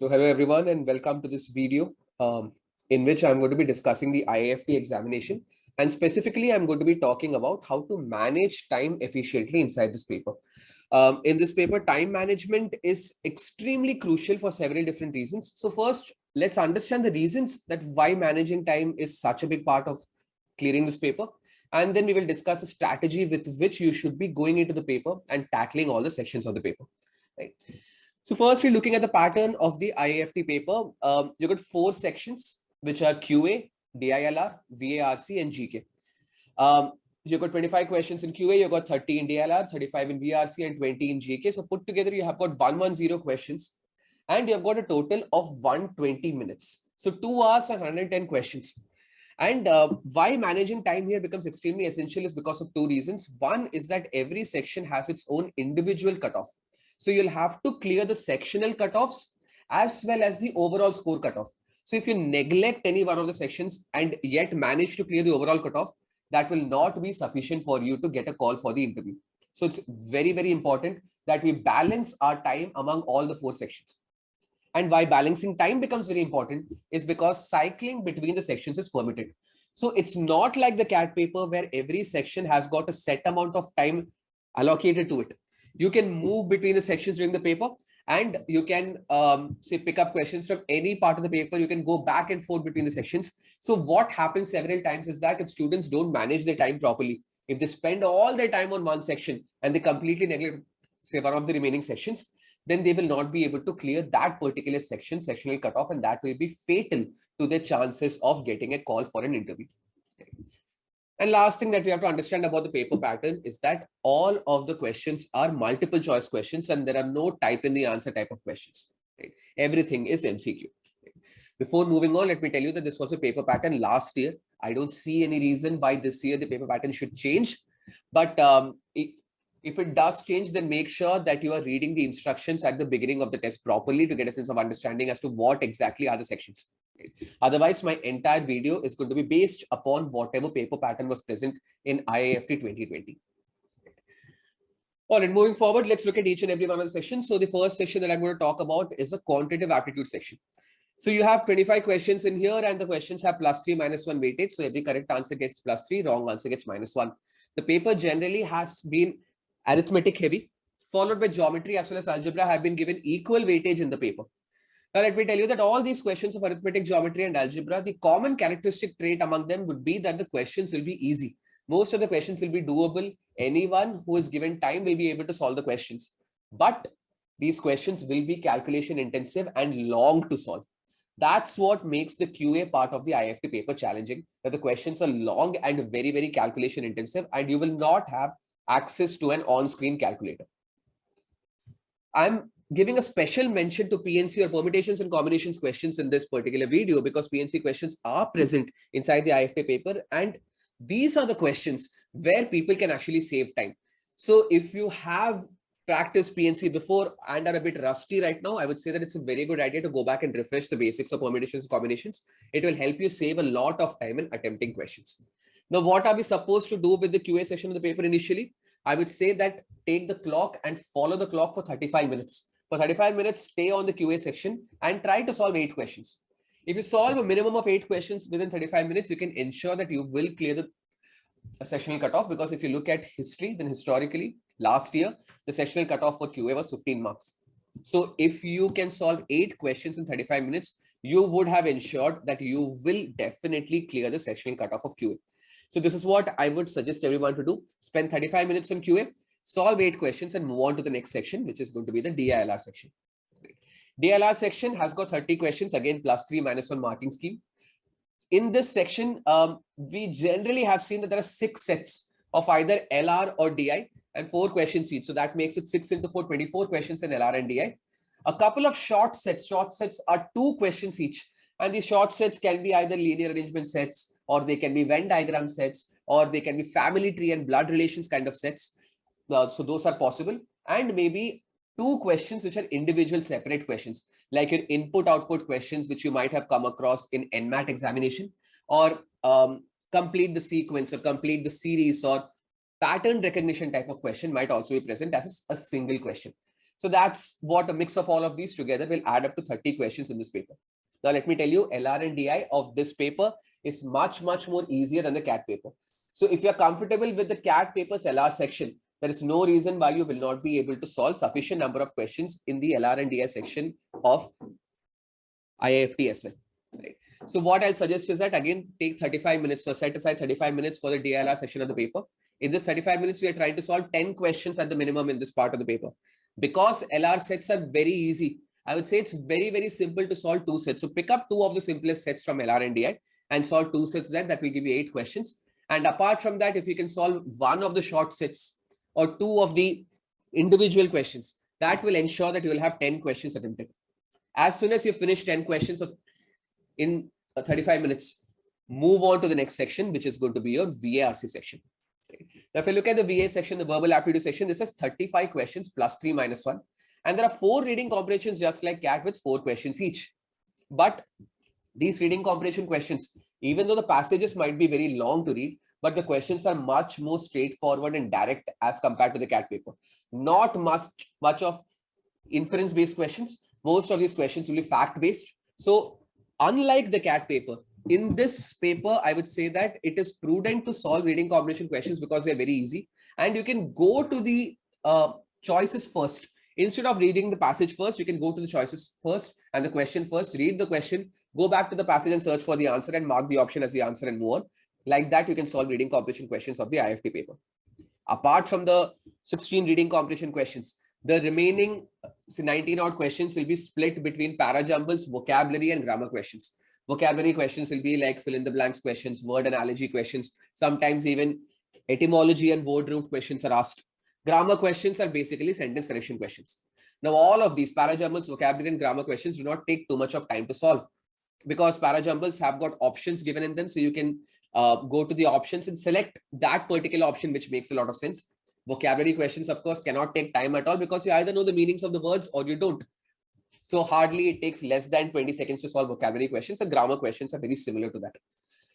So hello everyone and welcome to this video in which I'm going to be discussing the IIFT examination, and specifically I'm going to be talking about how to manage time efficiently inside this paper. In this paper, time management is extremely crucial for several different reasons. So first, let's understand the reasons that why managing time is such a big part of clearing this paper. And then we will discuss the strategy with which you should be going into the paper and tackling all the sections of the paper. Right. So first, we're looking at the pattern of the IIFT paper. You've got 4 sections, which are QA, DILR, VARC, and GK. You've got 25 questions in QA, you've got 30 in DILR, 35 in VRC, and 20 in GK. So put together, you have got 110 questions, and you've got a total of 120 minutes. So 2 hours and 110 questions. And why managing time here becomes extremely essential is because of 2 reasons. One is that every section has its own individual cutoff. So you'll have to clear the sectional cutoffs as well as the overall score cutoff. So if you neglect any one of the sections and yet manage to clear the overall cutoff, that will not be sufficient for you to get a call for the interview. So it's very, very important that we balance our time among all the 4 sections. And why balancing time becomes very important is because cycling between the sections is permitted. So it's not like the CAT paper where every section has got a set amount of time allocated to it. You can move between the sections during the paper, and you can say pick up questions from any part of the paper. You can go back and forth between the sections. So what happens several times is that if students don't manage their time properly, if they spend all their time on one section and they completely neglect, say, one of the remaining sections, then they will not be able to clear that particular sectional cutoff, and that will be fatal to their chances of getting a call for an interview. And last thing that we have to understand about the paper pattern is that all of the questions are multiple choice questions, and there are no type in the answer type of questions. Right? Everything is MCQ. Right? Before moving on, let me tell you that this was a paper pattern last year. I don't see any reason why this year the paper pattern should change. But if it does change, then make sure that you are reading the instructions at the beginning of the test properly to get a sense of understanding as to what exactly are the sections. Otherwise, my entire video is going to be based upon whatever paper pattern was present in IIFT 2020. All right, moving forward, let's look at each and every one of the sections. So the first section that I'm going to talk about is a quantitative aptitude section. So you have 25 questions in here, and the questions have +3, -1 weightage. So every correct answer gets +3, wrong answer gets -1. The paper generally has been arithmetic heavy, followed by geometry as well as algebra have been given equal weightage in the paper. Now, let me tell you that all these questions of arithmetic, geometry, and algebra, the common characteristic trait among them would be that the questions will be easy. Most of the questions will be doable. Anyone who is given time will be able to solve the questions. But these questions will be calculation intensive and long to solve. That's what makes the QA part of the IIFT paper challenging, that the questions are long and very, very calculation intensive, and you will not have access to an on-screen calculator. I'm giving a special mention to PNC or permutations and combinations questions in this particular video because PNC questions are present inside the IIFT paper, and these are the questions where people can actually save time. So if you have practiced PNC before and are a bit rusty right now, I would say that it's a very good idea to go back and refresh the basics of permutations and combinations. It will help you save a lot of time in attempting questions. Now, what are we supposed to do with the QA session of the paper initially? I would say that take the clock and follow the clock for 35 minutes. For 35 minutes, stay on the QA section and try to solve 8 questions. If you solve a minimum of 8 questions within 35 minutes, you can ensure that you will clear the sectional cutoff, because if you look at history, then historically, last year, the sectional cutoff for QA was 15 marks. So if you can solve 8 questions in 35 minutes, you would have ensured that you will definitely clear the sectional cutoff of QA. So this is what I would suggest everyone to do. Spend 35 minutes on QA, solve 8 questions, and move on to the next section, which is going to be the DILR section. DILR section has got 30 questions, again, +3, -1 marking scheme. In this section, we generally have seen that there are 6 sets of either LR or DI and 4 questions each. So that makes it 6 into 4, 24 questions in LR and DI. A couple of short sets. Short sets are 2 questions each. And these short sets can be either linear arrangement sets, or they can be Venn diagram sets, or they can be family tree and blood relations kind of sets. So those are possible. And maybe 2 questions which are individual separate questions, like your input-output questions, which you might have come across in NMAT examination, or complete the sequence or complete the series or pattern recognition type of question might also be present as a single question. So that's what a mix of all of these together will add up to 30 questions in this paper. Now, let me tell you, LR and DI of this paper is much, much more easier than the CAT paper. So if you're comfortable with the CAT paper's LR section, there is no reason why you will not be able to solve sufficient number of questions in the LR and DI section of IIFT as well. Right. So what I'll suggest is that again, take 35 minutes or set aside 35 minutes for the DLR section of the paper. In this 35 minutes, we are trying to solve 10 questions at the minimum in this part of the paper. Because LR sets are very easy, I would say it's very, very simple to solve two sets. So pick up two of the simplest sets from LR and DI and solve two sets there. That will give you 8 questions. And apart from that, if you can solve one of the short sets or two of the individual questions, that will ensure that you will have 10 questions attempted. As soon as you finish 10 questions in 35 minutes, move on to the next section, which is going to be your VARC section. Now, if you look at the VA section, the verbal aptitude section, this has 35 questions plus 3 minus 1. And there are 4 reading comprehensions just like CAT with 4 questions each. But these reading comprehension questions, even though the passages might be very long to read, but the questions are much more straightforward and direct as compared to the CAT paper. Not much of inference-based questions. Most of these questions will be fact-based. So unlike the CAT paper, in this paper, I would say that it is prudent to solve reading comprehension questions because they're very easy. And you can go to the choices first. Instead of reading the passage first, you can go to the choices first and the question first, read the question, go back to the passage and search for the answer and mark the option as the answer and move on. Like that, you can solve reading comprehension questions of the IIFT paper. Apart from the 16 reading comprehension questions, the remaining 19 odd questions will be split between para-jumbles, vocabulary and grammar questions. Vocabulary questions will be like fill in the blanks questions, word analogy questions, sometimes even etymology and word root questions are asked. Grammar questions are basically sentence correction questions. Now, all of these para-jumbles, vocabulary and grammar questions do not take too much of time to solve because para-jumbles have got options given in them. So you can go to the options and select that particular option, which makes a lot of sense. Vocabulary questions, of course, cannot take time at all because you either know the meanings of the words or you don't. So hardly it takes less than 20 seconds to solve vocabulary questions, and grammar questions are very similar to that.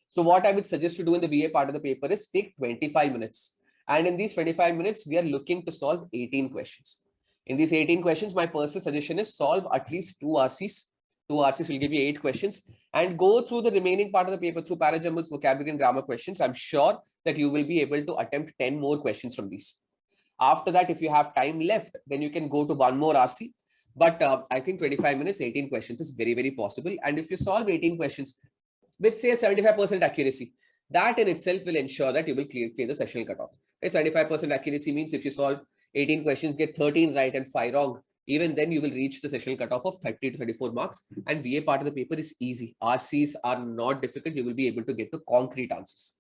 So what I would suggest to do in the VA part of the paper is take 25 minutes. And in these 25 minutes, we are looking to solve 18 questions. In these 18 questions, my personal suggestion is solve at least 2 RCs. 2 RCs will give you 8 questions and go through the remaining part of the paper through para-jumbles, vocabulary and grammar questions. I'm sure that you will be able to attempt 10 more questions from these. After that, if you have time left, then you can go to one more RC. But I think 25 minutes, 18 questions is very, very possible. And if you solve 18 questions with say 75% accuracy, that in itself will ensure that you will clear the sessional cutoff. Right? 75% accuracy means if you solve 18 questions, get 13 right and 5 wrong, even then you will reach the sessional cutoff of 30 to 34 marks. And VA part of the paper is easy. RCs are not difficult. You will be able to get to concrete answers.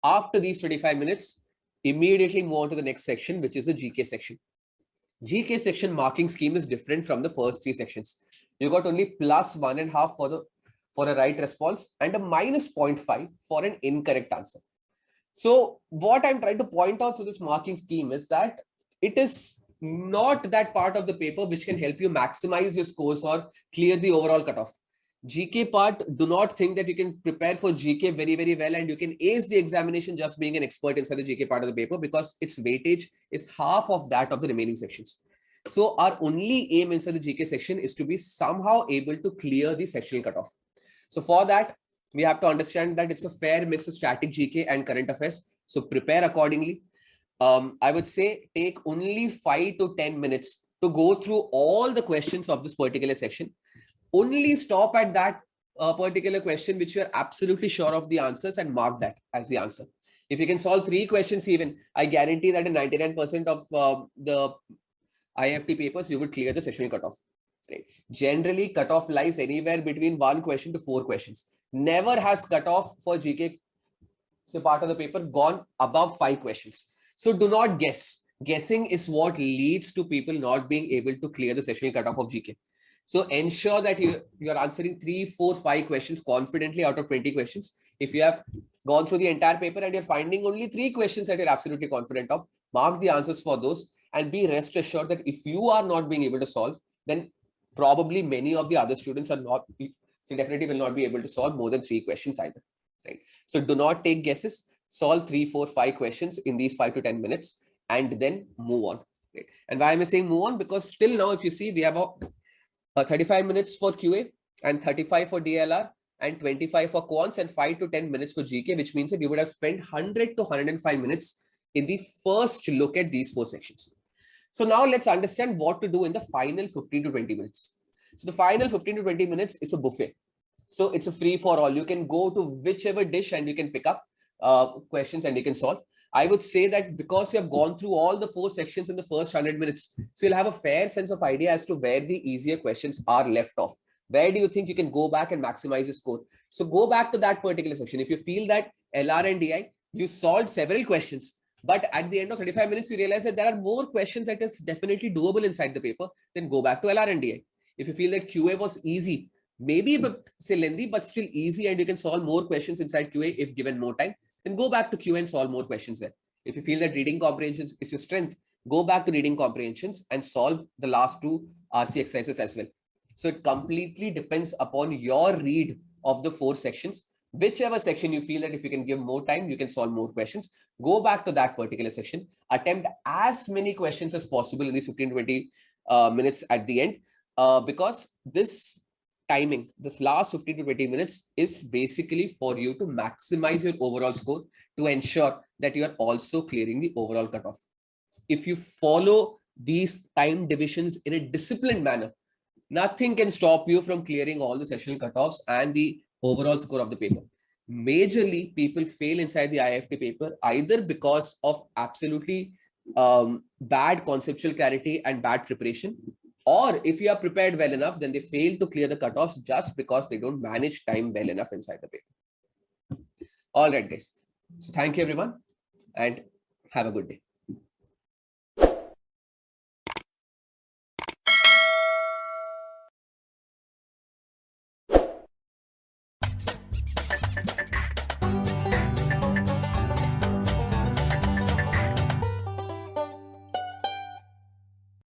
After these 25 minutes, immediately move on to the next section, which is the GK section. GK section marking scheme is different from the first 3 sections. You got only plus 1.5 for a right response and a minus 0.5 for an incorrect answer. So what I'm trying to point out through this marking scheme is that it is not that part of the paper which can help you maximize your scores or clear the overall cutoff. GK part, do not think that you can prepare for GK very, very well and you can ace the examination just being an expert inside the GK part of the paper because its weightage is half of that of the remaining sections. So our only aim inside the GK section is to be somehow able to clear the sectional cutoff. So for that, we have to understand that it's a fair mix of static GK and current affairs. So prepare accordingly. I would say take only 5 to 10 minutes to go through all the questions of this particular section. Only stop at that particular question which you're absolutely sure of the answers and mark that as the answer. If you can solve 3 questions even, I guarantee that in 99% of the IIFT papers, you would clear the sessional cutoff. Right? Generally, cutoff lies anywhere between 1 question to 4 questions. Never has cutoff for GK part of the paper gone above 5 questions. So do not guess. Guessing is what leads to people not being able to clear the sessional cutoff of GK. So ensure that you're answering 3, 4, 5 questions confidently out of 20 questions. If you have gone through the entire paper and you're finding only 3 questions that you're absolutely confident of, mark the answers for those and be rest assured that if you are not being able to solve, then probably many of the other students are not, so definitely will not be able to solve more than 3 questions either. Right? So do not take guesses, solve 3, 4, 5 questions in these 5 to 10 minutes and then move on. Right? And why am I saying move on? Because till now, if you see, we have a 35 minutes for QA and 35 for DLR and 25 for quants and 5 to 10 minutes for GK, which means that you would have spent 100 to 105 minutes in the first look at these 4 sections. So now let's understand what to do in the final 15 to 20 minutes. So the final 15 to 20 minutes is a buffet. So it's a free for all. You can go to whichever dish and you can pick up questions and you can solve. I would say that because you have gone through all the 4 sections in the first 100 minutes, so you'll have a fair sense of idea as to where the easier questions are left off. Where do you think you can go back and maximize your score? So go back to that particular section. If you feel that LR and DI, you solved several questions, but at the end of 35 minutes, you realize that there are more questions that is definitely doable inside the paper, then go back to LR and DI. If you feel that QA was easy, maybe but say lengthy, but still easy, and you can solve more questions inside QA if given more time, then go back to QA and solve more questions there. If you feel that reading comprehensions is your strength, go back to reading comprehensions and solve the last 2 RC exercises as well. So it completely depends upon your read of the 4 sections. Whichever section you feel that if you can give more time, you can solve more questions. Go back to that particular section, attempt as many questions as possible in these 15-20 minutes at the end, because this timing, this last 15 to 20 minutes is basically for you to maximize your overall score to ensure that you are also clearing the overall cutoff. If you follow these time divisions in a disciplined manner, nothing can stop you from clearing all the sessional cutoffs and the overall score of the paper. Majorly, people fail inside the IIFT paper either because of absolutely bad conceptual clarity and bad preparation, or if you are prepared well enough, then they fail to clear the cutoffs just because they don't manage time well enough inside the paper. All right, guys. So thank you, everyone, and have a good day.